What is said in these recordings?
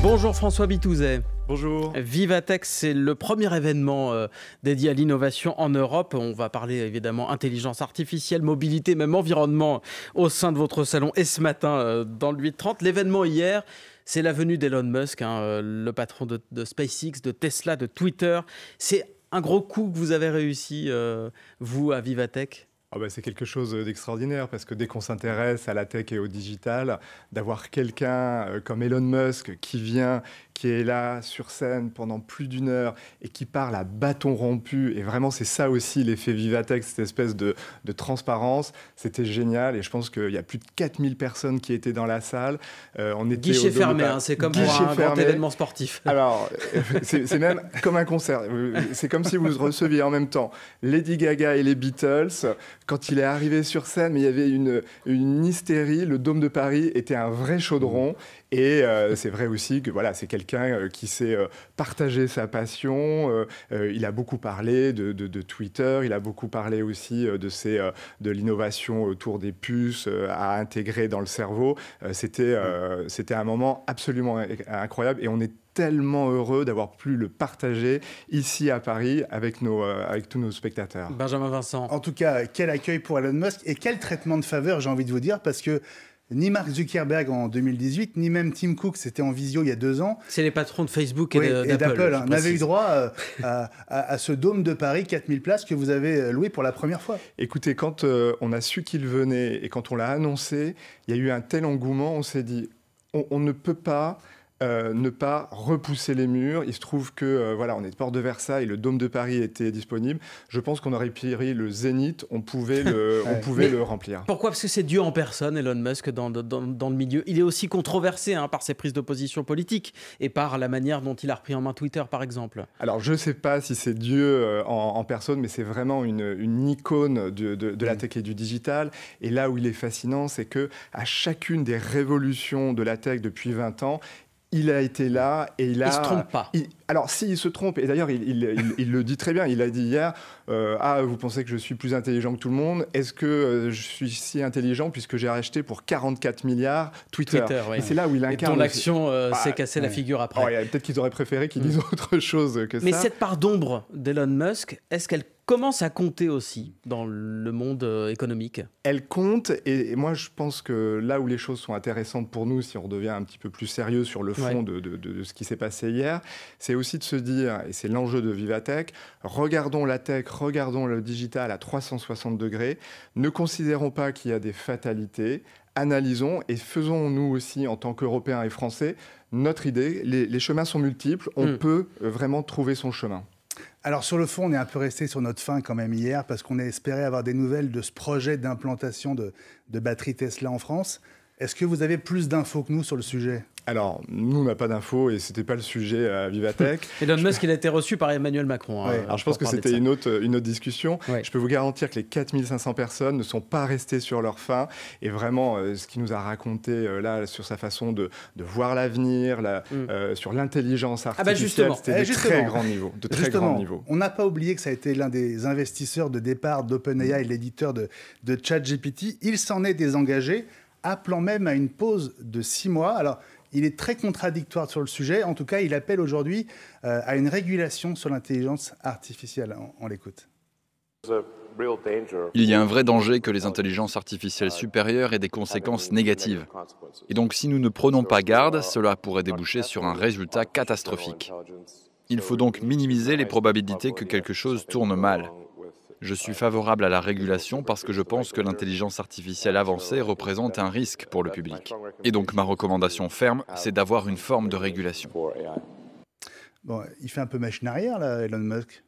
Bonjour François Bitouzet. Bonjour. Vivatech, c'est le premier événement dédié à l'innovation en Europe. On va parler évidemment intelligence artificielle, mobilité, même environnement au sein de votre salon. Et ce matin, dans le 8h30, l'événement hier, c'est la venue d'Elon Musk, le patron de SpaceX, de Tesla, de Twitter. C'est un gros coup que vous avez réussi, vous, à Vivatech ? C'est quelque chose d'extraordinaire parce que dès qu'on s'intéresse à la tech et au digital, d'avoir quelqu'un comme Elon Musk qui vient, qui est là sur scène pendant plus d'1 heure et qui parle à bâton rompu, et vraiment c'est ça aussi l'effet Vivatech, cette espèce de transparence, c'était génial et je pense qu'il y a plus de 4000 personnes qui étaient dans la salle. On était guichet fermé, c'est comme pour un grand événement sportif. Alors, c'est même comme un concert, c'est comme si vous receviez en même temps Lady Gaga et les Beatles. Quand il est arrivé sur scène, mais il y avait une hystérie. Le Dôme de Paris était un vrai chaudron. Et c'est vrai aussi que voilà, c'est quelqu'un qui sait partager sa passion. Il a beaucoup parlé de Twitter. Il a beaucoup parlé aussi de l'innovation autour des puces à intégrer dans le cerveau. C'était un moment absolument incroyable. Et on est tellement heureux d'avoir pu le partager ici à Paris avec tous nos spectateurs. Benjamin Vincent. En tout cas, quel accueil pour Elon Musk et quel traitement de faveur, j'ai envie de vous dire, parce que ni Mark Zuckerberg en 2018, ni même Tim Cook, c'était en visio il y a 2 ans. C'est les patrons de Facebook et d'Apple. N'avaient eu droit à ce Dôme de Paris, 4000 places que vous avez loué pour la première fois. Écoutez, quand on a su qu'il venait et quand on l'a annoncé, il y a eu un tel engouement, on s'est dit, on ne peut pas ne pas repousser les murs. Il se trouve que voilà, on est de Porte de Versailles, le Dôme de Paris était disponible. Je pense qu'on aurait pris le Zénith, on pouvait le remplir. Pourquoi ? Parce que c'est Dieu en personne, Elon Musk, dans le milieu. Il est aussi controversé par ses prises de position politiques et par la manière dont il a repris en main Twitter, par exemple. Alors, je ne sais pas si c'est Dieu en personne, mais c'est vraiment une icône de la tech et du digital. Et là où il est fascinant, c'est qu'à chacune des révolutions de la tech depuis 20 ans, il a été là et il a... Il ne se trompe pas. Alors, si, il se trompe. Et d'ailleurs, il le dit très bien. Il a dit hier, vous pensez que je suis plus intelligent que tout le monde ? Est-ce que je suis si intelligent puisque j'ai racheté pour 44 milliards Twitter oui. Et c'est là où il incarne... Et ton action s'est cassé la figure après. Peut-être qu'ils auraient préféré qu'ils disent autre chose que ça. Mais cette part d'ombre d'Elon Musk, est-ce qu'elle commence à compter aussi dans le monde économique ? Elle compte, et moi je pense que là où les choses sont intéressantes pour nous, si on redevient un petit peu plus sérieux sur le fond de ce qui s'est passé hier, c'est aussi de se dire, et c'est l'enjeu de Vivatech, regardons la tech, regardons le digital à 360 degrés, ne considérons pas qu'il y a des fatalités, analysons et faisons nous aussi en tant qu'Européens et Français notre idée. Les chemins sont multiples, on peut vraiment trouver son chemin. Alors sur le fond, on est un peu resté sur notre faim quand même hier parce qu'on a espéré avoir des nouvelles de ce projet d'implantation de batteries Tesla en France. Est-ce que vous avez plus d'infos que nous sur le sujet ? Alors, nous, on n'a pas d'infos et ce n'était pas le sujet à Vivatech. Elon Musk, il a été reçu par Emmanuel Macron. Alors, je pense que c'était une autre discussion. Ouais. Je peux vous garantir que les 4500 personnes ne sont pas restées sur leur faim. Et vraiment, ce qu'il nous a raconté là, sur sa façon de voir l'avenir, sur l'intelligence artificielle, c'était de très grands niveaux. On n'a pas oublié que ça a été l'un des investisseurs de départ d'OpenAI, l'éditeur de ChatGPT. Il s'en est désengagé, appelant même à une pause de 6 mois. Alors, il est très contradictoire sur le sujet. En tout cas, il appelle aujourd'hui à une régulation sur l'intelligence artificielle. On l'écoute. Il y a un vrai danger que les intelligences artificielles supérieures aient des conséquences négatives. Et donc, si nous ne prenons pas garde, cela pourrait déboucher sur un résultat catastrophique. Il faut donc minimiser les probabilités que quelque chose tourne mal. Je suis favorable à la régulation parce que je pense que l'intelligence artificielle avancée représente un risque pour le public. Et donc ma recommandation ferme, c'est d'avoir une forme de régulation. Bon, il fait un peu machine arrière, là, Elon Musk.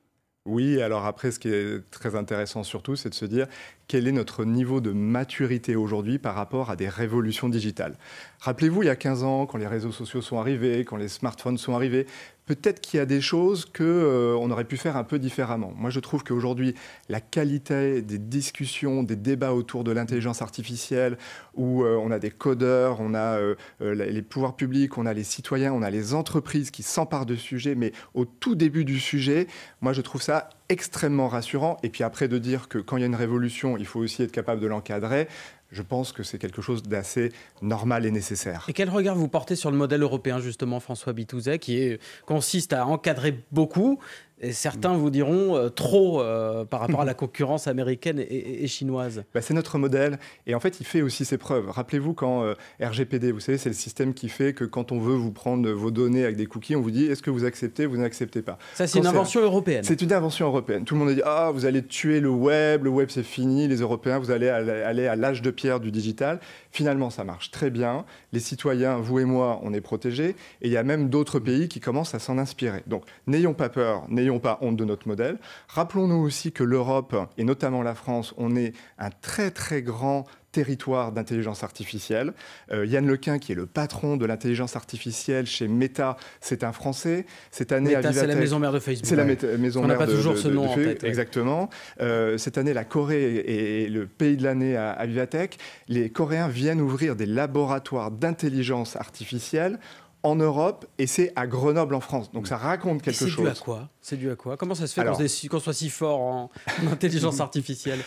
Oui, alors après, ce qui est très intéressant surtout, c'est de se dire quel est notre niveau de maturité aujourd'hui par rapport à des révolutions digitales. Rappelez-vous, il y a 15 ans, quand les réseaux sociaux sont arrivés, quand les smartphones sont arrivés, peut-être qu'il y a des choses qu'on aurait pu faire un peu différemment. Moi, je trouve qu'aujourd'hui, la qualité des discussions, des débats autour de l'intelligence artificielle, où on a des codeurs, on a les pouvoirs publics, on a les citoyens, on a les entreprises qui s'emparent de sujets, mais au tout début du sujet, moi, je trouve ça extrêmement rassurant. Et puis après, de dire que quand il y a une révolution, il faut aussi être capable de l'encadrer. je pense que c'est quelque chose d'assez normal et nécessaire. Et quel regard vous portez sur le modèle européen, justement, François Bitouzet, qui consiste à encadrer beaucoup, et certains vous diront trop par rapport à la concurrence américaine et chinoise? C'est notre modèle, et en fait, il fait aussi ses preuves. Rappelez-vous quand RGPD, vous savez, c'est le système qui fait que quand on veut vous prendre vos données avec des cookies, on vous dit, est-ce que vous acceptez, vous n'acceptez pas. Ça, c'est une invention européenne. C'est une invention européenne. Tout le monde a dit, ah, vous allez tuer le web c'est fini, les Européens, vous allez aller à l'âge de pierre du digital. Finalement, ça marche très bien. Les citoyens, vous et moi, on est protégés, et il y a même d'autres pays qui commencent à s'en inspirer. Donc, n'ayons pas peur, n'ayons pas honte de notre modèle. Rappelons-nous aussi que l'Europe, et notamment la France, on est un très très grand territoire d'intelligence artificielle. Yann Lequin, qui est le patron de l'intelligence artificielle chez Meta, c'est un Français. Cette année, Meta, c'est la maison mère de Facebook. C'est la maison mère de Facebook. On n'a pas toujours ce nom en tête. Exactement. Cette année, la Corée est le pays de l'année à Vivatech. Les Coréens viennent ouvrir des laboratoires d'intelligence artificielle en Europe, et c'est à Grenoble en France. Donc ça raconte quelque chose. C'est dû à quoi? Comment ça se fait qu'on soit si fort en intelligence artificielle?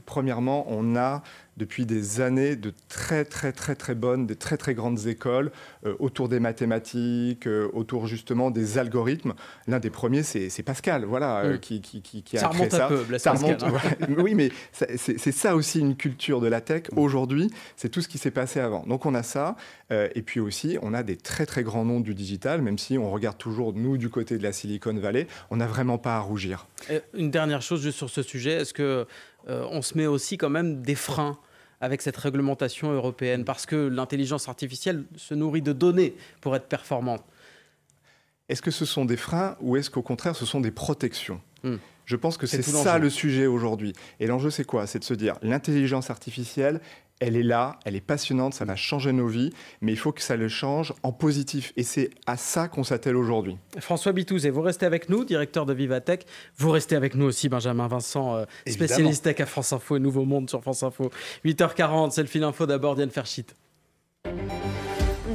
Premièrement, on a depuis des années de très bonnes, des très grandes écoles autour des mathématiques, autour justement des algorithmes. L'un des premiers, c'est Pascal, qui a créé ça. Ça remonte un peu, Blaise Pascal. Oui, mais c'est ça aussi une culture de la tech. Aujourd'hui, c'est tout ce qui s'est passé avant. Donc on a ça, et puis aussi, on a des très grands noms du digital, même si on regarde toujours, nous, du côté de la Silicon Valley, on n'a vraiment pas à rougir. Une dernière chose juste sur ce sujet, est-ce qu'on se met aussi quand même des freins avec cette réglementation européenne, parce que l'intelligence artificielle se nourrit de données pour être performante? Est-ce que ce sont des freins ou est-ce qu'au contraire ce sont des protections? Je pense que c'est ça le sujet aujourd'hui. Et l'enjeu, c'est quoi? C'est de se dire, l'intelligence artificielle, elle est là, elle est passionnante, ça va changer nos vies, mais il faut que ça le change en positif. Et c'est à ça qu'on s'attelle aujourd'hui. François Bitouzet, vous restez avec nous, directeur de Vivatech. Vous restez avec nous aussi, Benjamin Vincent, spécialiste tech à France Info et Nouveau Monde sur France Info. 8h40, c'est le fil info d'abord, Diane Ferchit.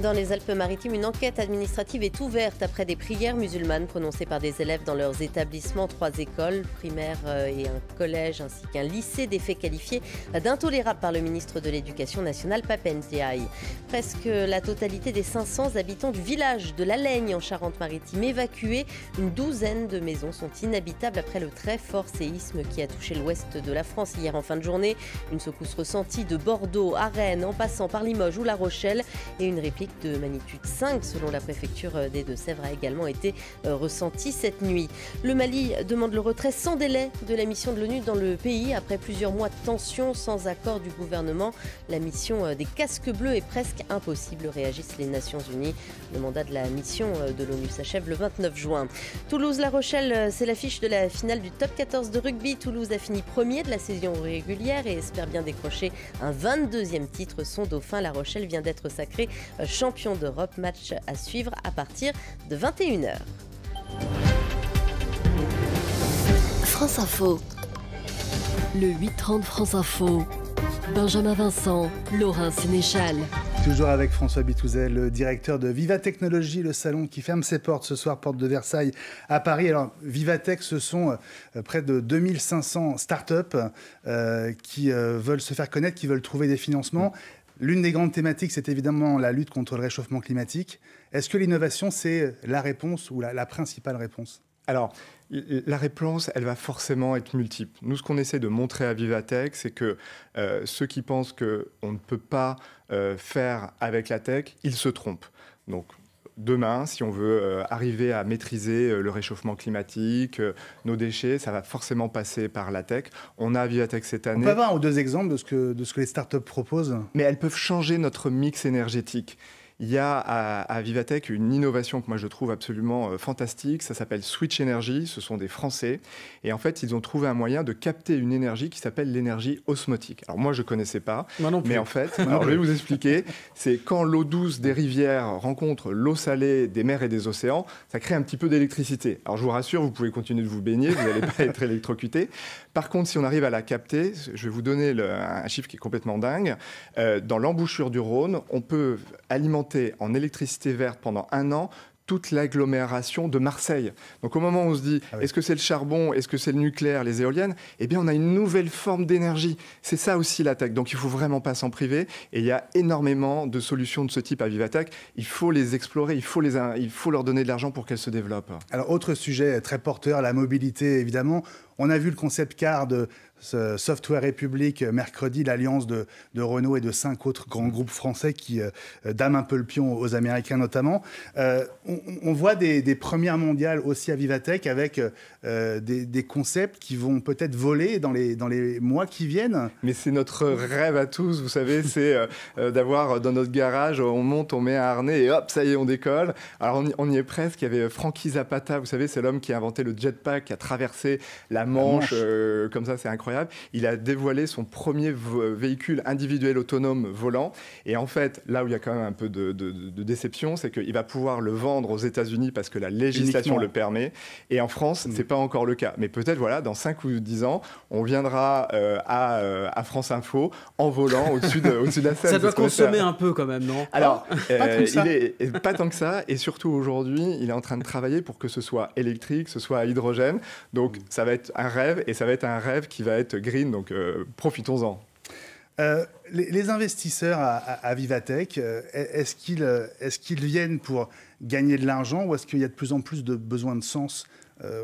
Dans les Alpes-Maritimes, une enquête administrative est ouverte après des prières musulmanes prononcées par des élèves dans leurs établissements. 3 écoles primaires et un collège ainsi qu'un lycée, des faits qualifiés d'intolérables par le ministre de l'Éducation nationale, Pap Ndiaye. Presque la totalité des 500 habitants du village de La Laigne en Charente-Maritime évacués. Une douzaine de maisons sont inhabitables après le très fort séisme qui a touché l'ouest de la France hier en fin de journée. Une secousse ressentie de Bordeaux à Rennes en passant par Limoges ou La Rochelle, et une réplique de magnitude 5 selon la préfecture des Deux-Sèvres a également été ressentie cette nuit. Le Mali demande le retrait sans délai de la mission de l'ONU dans le pays après plusieurs mois de tensions sans accord du gouvernement. La mission des casques bleus est presque impossible, réagissent les Nations Unies. Le mandat de la mission de l'ONU s'achève le 29 juin. Toulouse-La Rochelle, c'est l'affiche de la finale du top 14 de rugby. Toulouse a fini premier de la saison régulière et espère bien décrocher un 22e titre. Son dauphin, La Rochelle, vient d'être sacré champion d'Europe. Match à suivre à partir de 21h. France Info. Le 8h30 France Info. Benjamin Vincent, Laurent Sénéchal. Toujours avec François Bitouzet, le directeur de Vivatechnologie, le salon qui ferme ses portes ce soir, porte de Versailles à Paris. Alors, Vivatech, ce sont près de 2500 startups qui veulent se faire connaître, qui veulent trouver des financements. L'une des grandes thématiques, c'est évidemment la lutte contre le réchauffement climatique. Est-ce que l'innovation, c'est la réponse ou la principale réponse? Alors, la réponse, elle va forcément être multiple. Nous, ce qu'on essaie de montrer à Vivatech, c'est que ceux qui pensent qu'on ne peut pas faire avec la tech, ils se trompent. Donc, demain, si on veut arriver à maîtriser le réchauffement climatique, nos déchets, ça va forcément passer par la tech. On a à Vivatech cette année... On peut avoir 1 ou 2 exemples de ce que les startups proposent? Mais elles peuvent changer notre mix énergétique. Il y a à Vivatech une innovation que moi je trouve absolument fantastique. Ça s'appelle Switch Energy. Ce sont des Français. Et en fait, ils ont trouvé un moyen de capter une énergie qui s'appelle l'énergie osmotique. Alors moi, je ne connaissais pas. Moi non plus. Mais en fait, alors, je vais vous expliquer. C'est quand l'eau douce des rivières rencontre l'eau salée des mers et des océans, ça crée un petit peu d'électricité. Alors je vous rassure, vous pouvez continuer de vous baigner, vous n'allez pas être électrocuté. Par contre, si on arrive à la capter, je vais vous donner un chiffre qui est complètement dingue. Dans l'embouchure du Rhône, on peut alimenter en électricité verte pendant 1 an toute l'agglomération de Marseille. Donc au moment où on se dit, est-ce que c'est le charbon, est-ce que c'est le nucléaire, les éoliennes, eh bien on a une nouvelle forme d'énergie. C'est ça aussi la tech. Donc il ne faut vraiment pas s'en priver. Et il y a énormément de solutions de ce type à Vivatech. Il faut les explorer, il faut leur donner de l'argent pour qu'elles se développent. Alors autre sujet très porteur, la mobilité évidemment. On a vu le concept car de Software République mercredi, l'alliance de Renault et de 5 autres grands groupes français qui dament un peu le pion aux Américains notamment. On voit des premières mondiales aussi à Vivatech avec des concepts qui vont peut-être voler dans les mois qui viennent. Mais c'est notre rêve à tous, vous savez, c'est d'avoir dans notre garage, on monte, on met un harnais et hop, ça y est, on décolle. Alors on y est presque, il y avait Frankie Zapata, vous savez, c'est l'homme qui a inventé le jetpack, qui a traversé la Manche. Comme ça, c'est incroyable. Il a dévoilé son premier véhicule individuel autonome volant. Et en fait, là où il y a quand même un peu de déception, c'est qu'il va pouvoir le vendre aux États-Unis parce que la législation le permet. Et en France, c'est pas encore le cas. Mais peut-être, voilà, dans 5 ou 10 ans, on viendra à France Info en volant au-dessus de la scène. Ça doit consommer un peu quand même, non? Alors, pas tant que ça. Et surtout aujourd'hui, il est en train de travailler pour que ce soit électrique, ce soit à hydrogène. Donc, ça va être un rêve, et ça va être un rêve qui va être green, donc profitons-en. Les investisseurs à Vivatech, est-ce qu'ils viennent pour gagner de l'argent ou est-ce qu'il y a de plus en plus de besoin de sens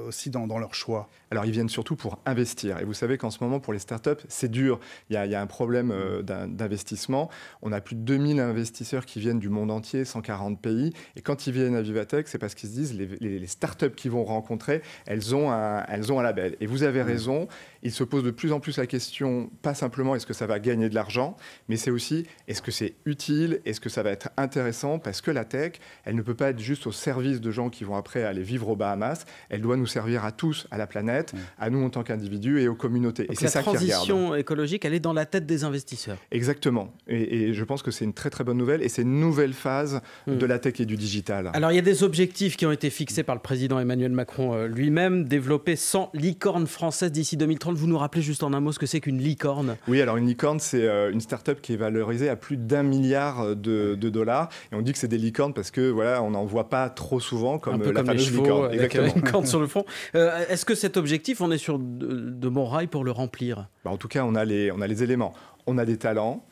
aussi dans leur choix? Alors, ils viennent surtout pour investir. Et vous savez qu'en ce moment, pour les startups, c'est dur. Il y a un problème d'investissement. On a plus de 2000 investisseurs qui viennent du monde entier, 140 pays. Et quand ils viennent à Vivatech, c'est parce qu'ils se disent les startups qu'ils vont rencontrer, elles ont un label. Et vous avez raison, ils se posent de plus en plus la question, pas simplement est-ce que ça va gagner de l'argent, mais c'est aussi est-ce que c'est utile, est-ce que ça va être intéressant, parce que la tech, elle ne peut pas être juste au service de gens qui vont après aller vivre aux Bahamas. Elle doit nous servir à tous, à la planète, à nous en tant qu'individus et aux communautés. Donc et c'est ça qu'ils regardent. La transition écologique, elle est dans la tête des investisseurs. Exactement. Et je pense que c'est une très très bonne nouvelle. Et c'est une nouvelle phase de la tech et du digital. Alors il y a des objectifs qui ont été fixés par le président Emmanuel Macron lui-même. Développer 100 licornes françaises d'ici 2030. Vous nous rappelez juste en un mot ce que c'est qu'une licorne? Oui, alors une licorne, c'est une start-up qui est valorisée à plus d'1 milliard de dollars. Et on dit que c'est des licornes parce que voilà, on n'en voit pas trop souvent comme la fameuse licorne. Exactement. Une corne sur le front. Est-ce que cet objectif, on est sur de bons rails pour le remplir? En tout cas, on a les éléments. On a des talents.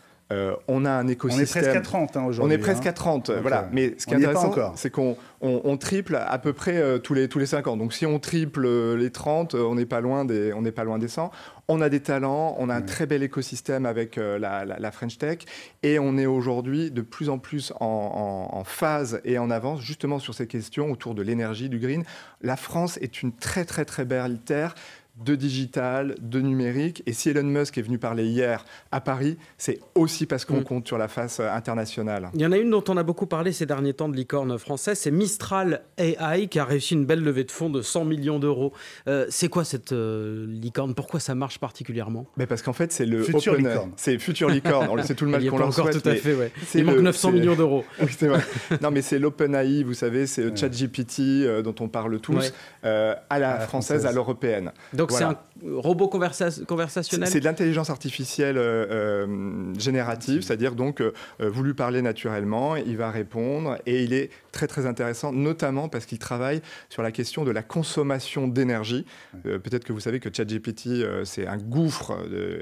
On a un écosystème. On est presque à 30 aujourd'hui. On est presque à 30, voilà. Mais ce qui est intéressant, c'est qu'on triple à peu près tous les 5 ans. Donc si on triple les 30, on n'est pas loin des 100. On a des talents, on a un très bel écosystème avec la French Tech, et on est aujourd'hui de plus en plus en phase et en avance justement sur ces questions autour de l'énergie, du green. La France est une très très très belle terre de digital, de numérique. Et si Elon Musk est venu parler hier à Paris, c'est aussi parce qu'on compte sur la face internationale. Il y en a une dont on a beaucoup parlé ces derniers temps de licorne française, c'est Mistral AI qui a réussi une belle levée de fonds de 100 millions d'euros. C'est quoi cette licorne? Pourquoi ça marche particulièrement? Parce qu'en fait, c'est le futur licorne. C'est futur licorne. C'est tout le mal qu'on leur souhaite. Tout à fait, ouais. Il manque 900 millions d'euros. Oui, c'est vrai. Non, mais c'est l'OpenAI, vous savez, c'est le ChatGPT dont on parle tous, à la française, à l'européenne. Donc c'est un robot conversationnel? C'est de l'intelligence artificielle générative, c'est-à-dire donc vous lui parlez naturellement, il va répondre, et il est très très intéressant, notamment parce qu'il travaille sur la question de la consommation d'énergie. Peut-être que vous savez que ChatGPT, c'est un gouffre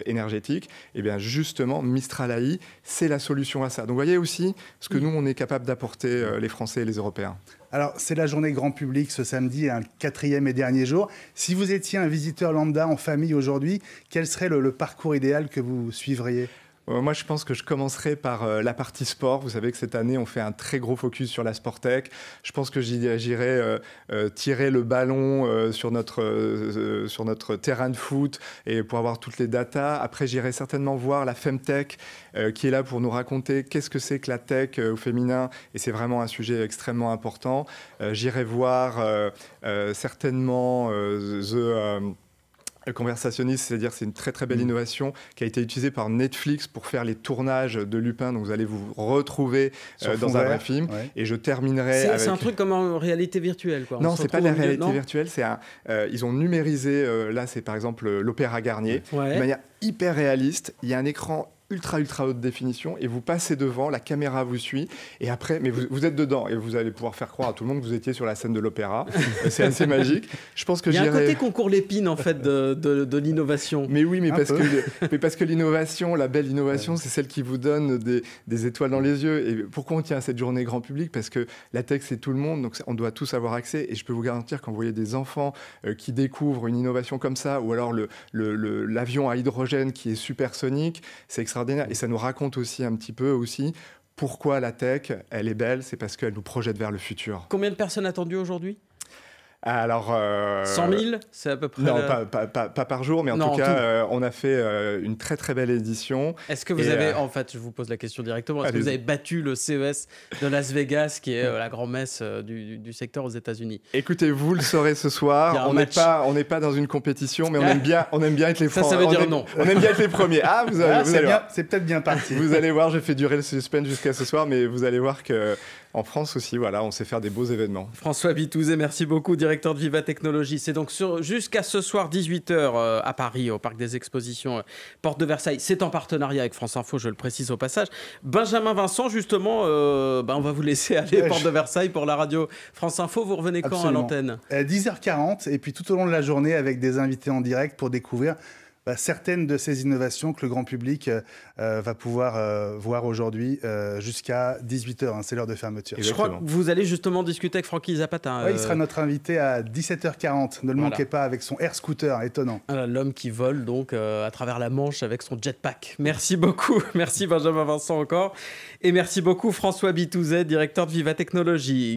énergétique. Et bien justement, Mistral AI, c'est la solution à ça. Donc vous voyez aussi ce que nous, on est capable d'apporter les Français et les Européens. Alors, c'est la journée grand public ce samedi, un 4e et dernier jour. Si vous étiez un visiteur lambda en famille aujourd'hui, quel serait le parcours idéal que vous suivriez ? Moi, je pense que je commencerai par la partie sport. Vous savez que cette année, on fait un très gros focus sur la Sportec. Je pense que j'irai tirer le ballon sur notre terrain de foot et pour avoir toutes les datas. Après, j'irai certainement voir la Femtech qui est là pour nous raconter qu'est-ce que c'est que la tech au féminin. Et c'est vraiment un sujet extrêmement important. J'irai voir certainement Le conversationniste, c'est-à-dire c'est une très très belle innovation qui a été utilisée par Netflix pour faire les tournages de Lupin. Donc vous allez vous retrouver dans un vrai film. Ouais. Et je terminerai avec... C'est un truc comme en réalité virtuelle, quoi. Non, c'est pas de la réalité virtuelle. C'est ils ont numérisé, là c'est par exemple l'Opéra Garnier, de manière hyper réaliste. Il y a un écran ultra haute définition et vous passez devant, la caméra vous suit et après, mais vous êtes dedans et vous allez pouvoir faire croire à tout le monde que vous étiez sur la scène de l'opéra. C'est assez magique. Je pense que il y a un côté concours Lépine en fait de l'innovation. Mais oui, mais parce que l'innovation, la belle innovation, c'est celle qui vous donne des étoiles dans les yeux. Et pourquoi on tient à cette journée grand public? Parce que la tech, c'est tout le monde, donc on doit tous avoir accès. Et je peux vous garantir, quand vous voyez des enfants qui découvrent une innovation comme ça, ou alors l'avion à hydrogène qui est supersonique, c'est extraordinaire. Et ça nous raconte aussi un petit peu pourquoi la tech, elle est belle, c'est parce qu'elle nous projette vers le futur. Combien de personnes attendues aujourd'hui? Alors, 100 000, c'est à peu près... Non, pas par jour, mais en tout cas, on a fait une très belle édition. Est-ce que vous avez... En fait, je vous pose la question directement. Est-ce que vous avez battu le CES de Las Vegas, qui est la grand-messe du secteur aux États-Unis? Écoutez, vous le saurez ce soir. On n'est pas dans une compétition, mais on aime bien être les premiers. Ça veut dire non. On aime bien être les premiers. Ah, vous allez voir. C'est peut-être bien parti. Vous allez voir, j'ai fait durer le suspense jusqu'à ce soir, mais vous allez voir que... En France aussi, voilà, on sait faire des beaux événements. François Bitouzet, merci beaucoup, directeur de Viva Technologies. C'est donc jusqu'à ce soir, 18h à Paris, au Parc des Expositions Porte de Versailles. C'est en partenariat avec France Info, je le précise au passage. Benjamin Vincent, justement, on va vous laisser aller Porte de Versailles pour la radio France Info. Vous revenez quand à l'antenne? 10h40, et puis tout au long de la journée avec des invités en direct pour découvrir certaines de ces innovations que le grand public va pouvoir voir aujourd'hui jusqu'à 18h. C'est l'heure de fermeture. Je crois que vous allez justement discuter avec Francky Zapata. Oui, il sera notre invité à 17h40. Ne le manquez pas, avec son air scooter étonnant. L'homme qui vole donc à travers la Manche avec son jetpack. Merci beaucoup. Merci Benjamin Vincent encore. Et merci beaucoup François Bitouzet, directeur de Viva Technologies.